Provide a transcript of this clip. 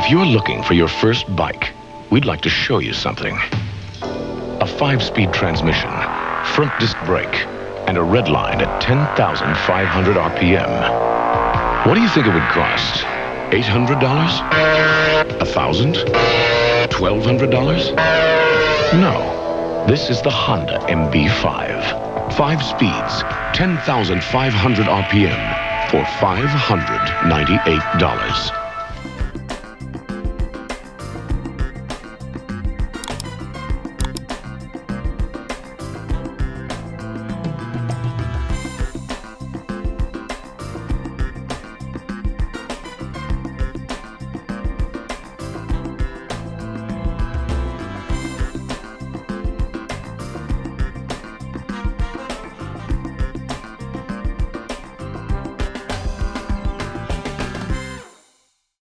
If you're looking for your first bike, we'd like to show you something. A 5-speed transmission, front disc brake, and a redline at 10,500 RPM. What do you think it would cost? $800? $1,000? $1,200? No. This is the Honda MB5. 5 speeds, 10,500 RPM for $598.